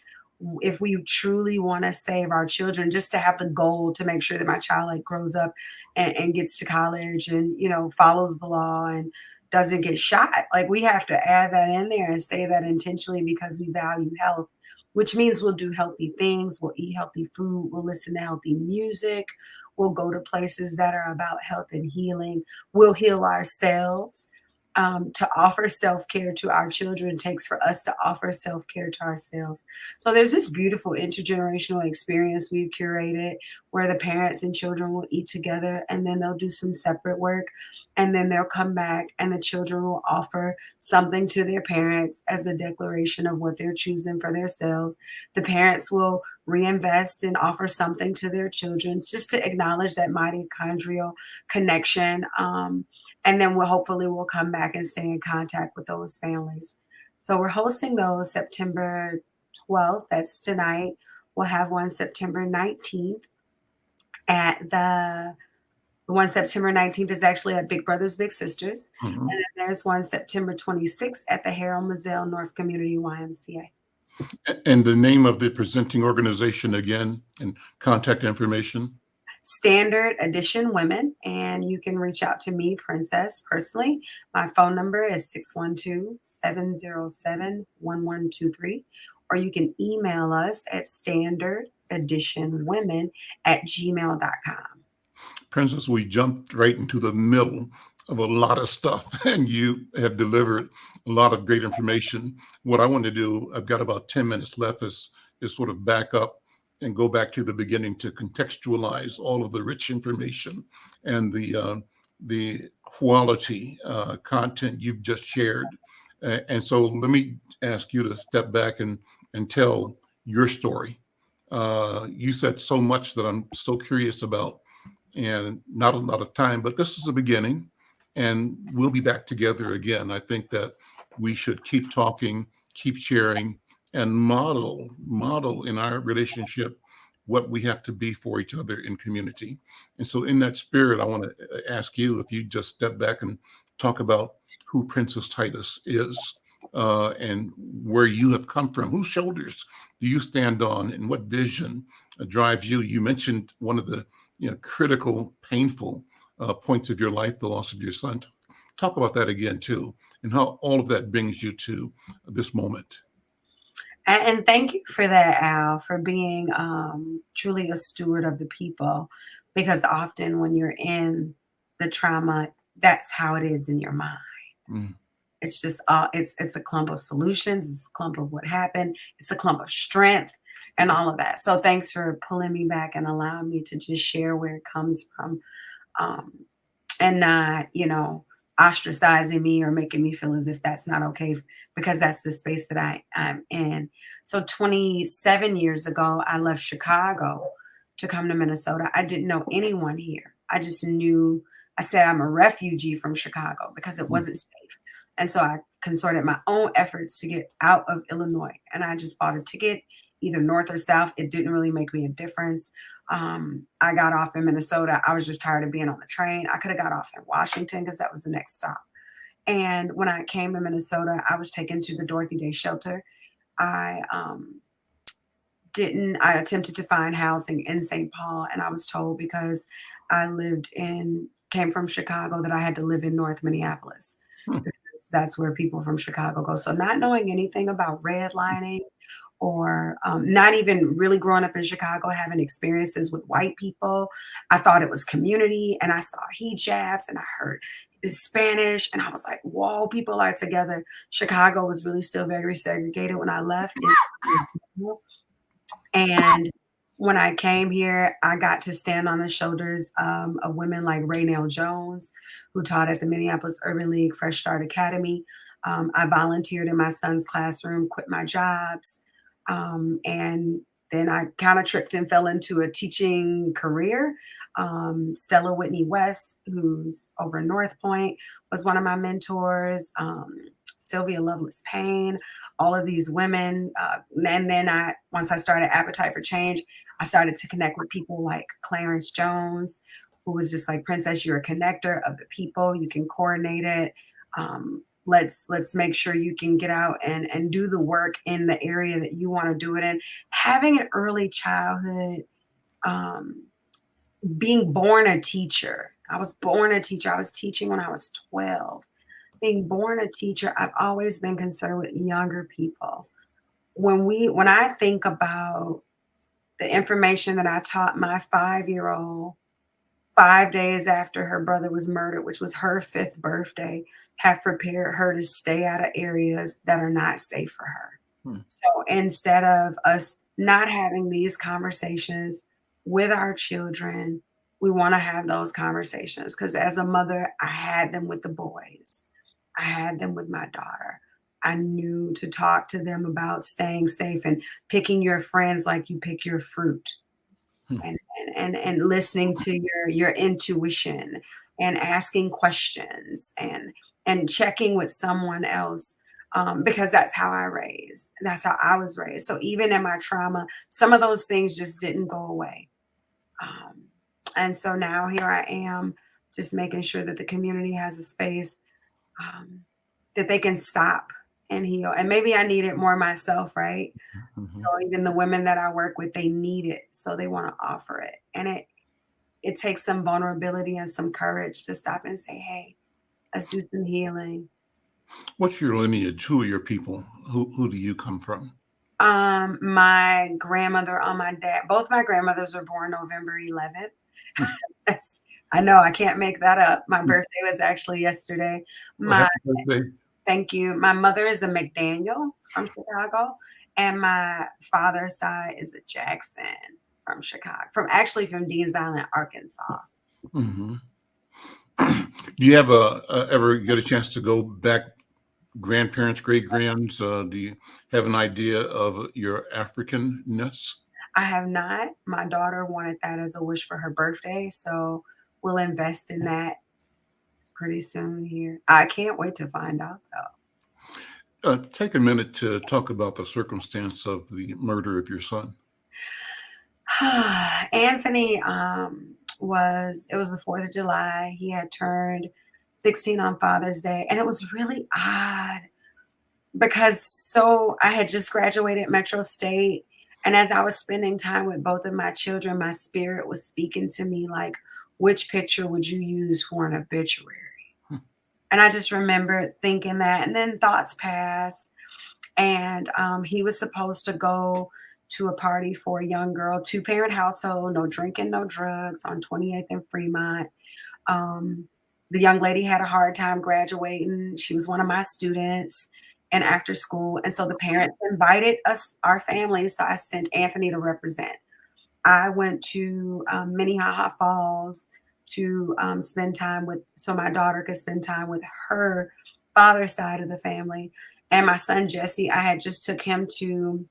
If we truly want to save our children, just to have the goal to make sure that my child like grows up and gets to college and, follows the law and doesn't get shot. Like, we have to add that in there and say that intentionally because we value health, which means we'll do healthy things. We'll eat healthy food. We'll listen to healthy music. We'll go to places that are about health and healing. We'll heal ourselves. To offer self-care to our children takes for us to offer self-care to ourselves. So there's this beautiful intergenerational experience we've curated where the parents and children will eat together, and then they'll do some separate work, and then they'll come back and the children will offer something to their parents as a declaration of what they're choosing for themselves. The parents will reinvest and offer something to their children just to acknowledge that mitochondrial connection. And then we'll come back and stay in contact with those families. So we're hosting those September 12th. That's tonight. We'll have one September 19th at the one September 19th is actually at Big Brothers Big Sisters. Mhm. And then there's one September 26th at the Harold Mazzell North Community YMCA. And the name of the presenting organization again, and contact information. Standard Edition Women, and you can reach out to me, Princess, personally. My phone number is 612-707-1123, or you can email us at standardeditionwomen@gmail.com. Princess, we jumped right into the middle of a lot of stuff, and you have delivered a lot of great information. What I want to do, I've got about 10 minutes left, is sort of back up and go back to the beginning to contextualize all of the rich information and the quality content you've just shared. And so let me ask you to step back and tell your story. You said so much that I'm so curious about, and not a lot of time, but this is the beginning, and we'll be back together again. I think that we should keep talking, keep sharing, and model in our relationship what we have to be for each other in community. And so in that spirit, I want to ask you if you just step back and talk about who Princess Titus is, and where you have come from. Whose shoulders do you stand on, and what vision drives you? You mentioned one of the critical, painful points of your life, the loss of your son. Talk about that again too, and how all of that brings you to this moment. And thank you for that, Al, for being truly a steward of the people, because often when you're in the trauma, that's how it is in your mind. Mm. It's just it's a clump of solutions, it's a clump of what happened, it's a clump of strength and all of that. So thanks for pulling me back and allowing me to just share where it comes from, and not, ostracizing me or making me feel as if that's not okay, because that's the space that I'm in. So 27 years ago, I left Chicago to come to Minnesota. I didn't know anyone here. I just knew, I said I'm a refugee from Chicago because it wasn't safe. And so I concerted my own efforts to get out of Illinois. And I just bought a ticket, either north or south. It didn't really make me a difference. I got off in Minnesota. I was just tired of being on the train. I could have got off in Washington because that was the next stop. And when I came to Minnesota, I was taken to the Dorothy Day shelter. I attempted to find housing in St. Paul, and I was told because I came from Chicago that I had to live in North Minneapolis. Because that's where people from Chicago go. So not knowing anything about redlining, or not even really growing up in Chicago, having experiences with white people, I thought it was community, and I saw hijabs and I heard Spanish, and I was like, whoa, people are together. Chicago was really still very segregated when I left. And when I came here, I got to stand on the shoulders of women like Raynell Jones, who taught at the Minneapolis Urban League Fresh Start Academy. I volunteered in my son's classroom, quit my jobs, and then I kind of tripped and fell into a teaching career. Stella Whitney West, who's over in North Point, was one of my mentors. Sylvia Lovelace Payne, all of these women. And then once I started Appetite for Change, I started to connect with people like Clarence Jones, who was just like, Princess, you're a connector of the people. You can coordinate it. Let's make sure you can get out and do the work in the area that you want to do it in. Having an early childhood, being born a teacher. I was born a teacher. I was teaching when I was 12. Being born a teacher, I've always been concerned with younger people. When I think about the information that I taught my 5-year-old 5 days after her brother was murdered, which was her 5th birthday, have prepared her to stay out of areas that are not safe for her. So instead of us not having these conversations with our children, we want to have those conversations, because as a mother, I had them with the boys. I had them with my daughter. I knew to talk to them about staying safe and picking your friends like you pick your fruit, and listening to your intuition, and asking questions, and checking with someone else, because that's how that's how I was raised. So even in my trauma, some of those things just didn't go away. And so now here I am, just making sure that the community has a space that they can stop and heal. And maybe I need it more myself, right? Mhm. So even the women that I work with, they need it. So they want to offer it. And it takes some vulnerability and some courage to stop and say, hey, let's do some healing. What's your lineage? Who are your people? Who do you come from? My grandmother on my dad, both my grandmothers were born November 11th. That's, I know I can't make that up. My birthday was actually yesterday. Well, happy birthday. Thank you. My mother is a McDaniel from Chicago, and my father's side is a Jackson from Chicago, from Deans Island, Arkansas. Mhm. Do you have ever get a chance to go back, grandparents, great grands? Do you have an idea of your Africanness? I have not. My daughter wanted that as a wish for her birthday, so we'll invest in that pretty soon here. I can't wait to find out though. Take a minute to talk about the circumstance of the murder of your son. Anthony it was the 4th of July. He had turned 16 on Father's Day, and it was really odd because I had just graduated Metro State, and as I was spending time with both of my children, my spirit was speaking to me like, which picture would you use for an obituary? And I just remember thinking that, and then thoughts passed. And he was supposed to go to a party for a young girl, 2-parent household, no drinking, no drugs, on 28th and Fremont. The young lady had a hard time graduating. She was one of my students and after school. And so the parents invited us, our family. So I sent Anthony to represent. I went to Minnehaha Falls to spend time with, so my daughter could spend time with her father's side of the family. And my son, Jesse, I had just took him to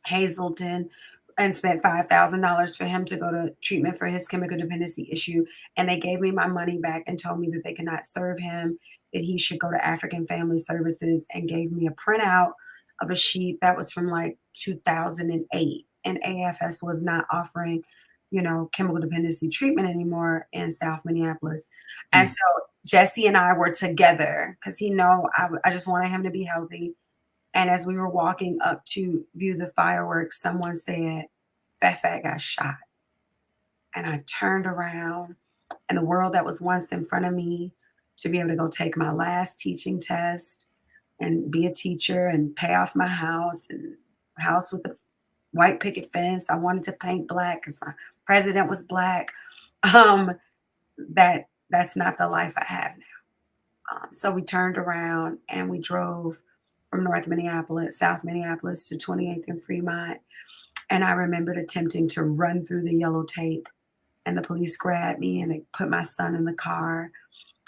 Hazleton and spent $5,000 for him to go to treatment for his chemical dependency issue. And they gave me my money back and told me that they could not serve him, that he should go to African Family Services, and gave me a printout of a sheet that was from like 2008. And AFS was not offering, chemical dependency treatment anymore in South Minneapolis. And so Jesse and I were together because I just wanted him to be healthy. And as we were walking up to view the fireworks, someone said, Fat got shot. And I turned around, and the world that was once in front of me, to be able to go take my last teaching test and be a teacher and pay off my house, and a house with a white picket fence. I wanted to paint black because my president was black. That's not the life I have now. So we turned around and we drove from South Minneapolis to 28th and Fremont. And I remembered attempting to run through the yellow tape, and the police grabbed me and they put my son in the car.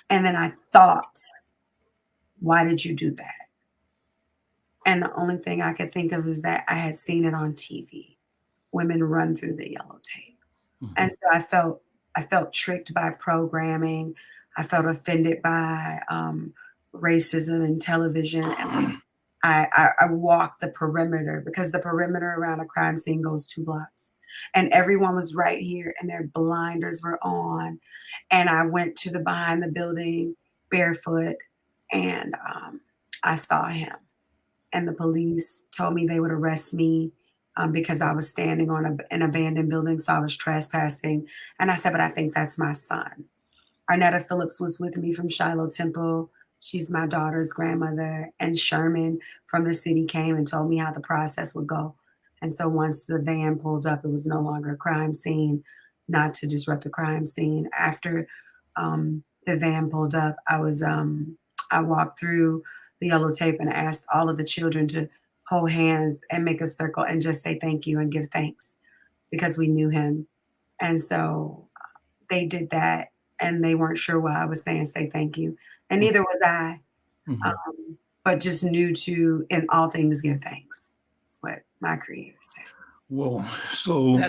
And then I thought, why did you do that? And the only thing I could think of is that I had seen it on TV, women run through the yellow tape. Mm-hmm. And so I felt tricked by programming. I felt offended by racism in television. And I walked the perimeter, because the perimeter around a crime scene goes 2 blocks. And everyone was right here and their blinders were on. And I went to the behind the building barefoot, and I saw him. And the police told me they would arrest me because I was standing on an abandoned building, so I was trespassing. And I said, but I think that's my son. Arnetta Phillipps was with me from Shiloh Temple. She's my daughter's grandmother. And Sherman from the city came and told me how the process would go. And so once the van pulled up, it was no longer a crime scene, not to disrupt the crime scene. After the van pulled up, I walked through the yellow tape and asked all of the children to hold hands and make a circle and just say thank you and give thanks, because we knew him. And so they did that, and they weren't sure why I was saying say thank you. And neither was I, but just knew to, in all things, give thanks. That's what my creator says. Well, so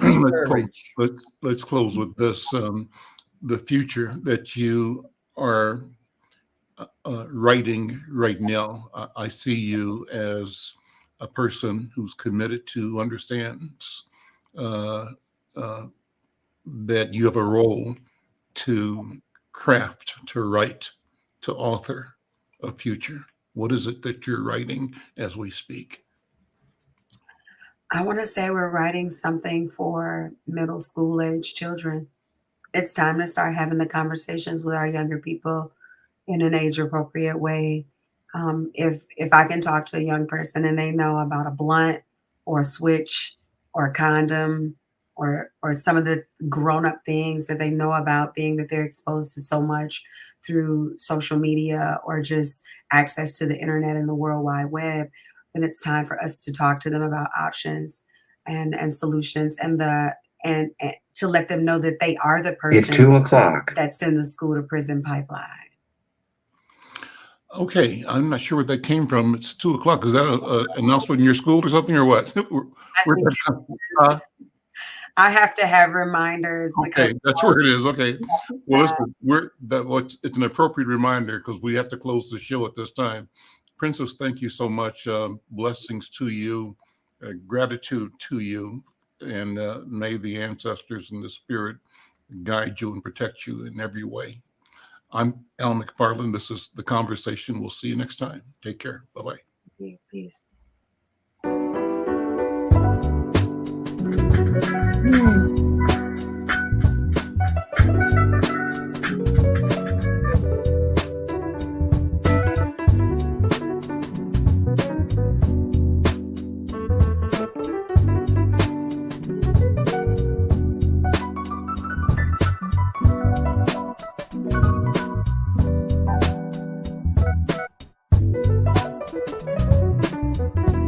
let's close with this. The future that you are writing right now, I see you as a person who's committed to understands that you have a role to craft, to write, to author a future. What is it that you're writing as we speak? I want to say we're writing something for middle school age children. It's time to start having the conversations with our younger people in an age appropriate way. If I can talk to a young person and they know about a blunt or a switch or a condom or some of the grown up things that they know about, being that they're exposed to so much through social media or just access to the internet and the World Wide Web, then it's time for us to talk to them about options and solutions and to let them know that they are the person. It's 2:00. That's in the school to prison pipeline. Okay, I'm not sure where that came from. It's 2:00. Is that an announcement in your school or something, or what? I have to have reminders. Okay, that's where it is. Okay. Well, listen, it's an appropriate reminder because we have to close the show at this time. Princess, thank you so much. Blessings to you, gratitude to you, and may the ancestors and the spirit guide you and protect you in every way. I'm Al McFarlane. This is The Conversation. We'll see you next time. Take care. Bye-bye. Peace.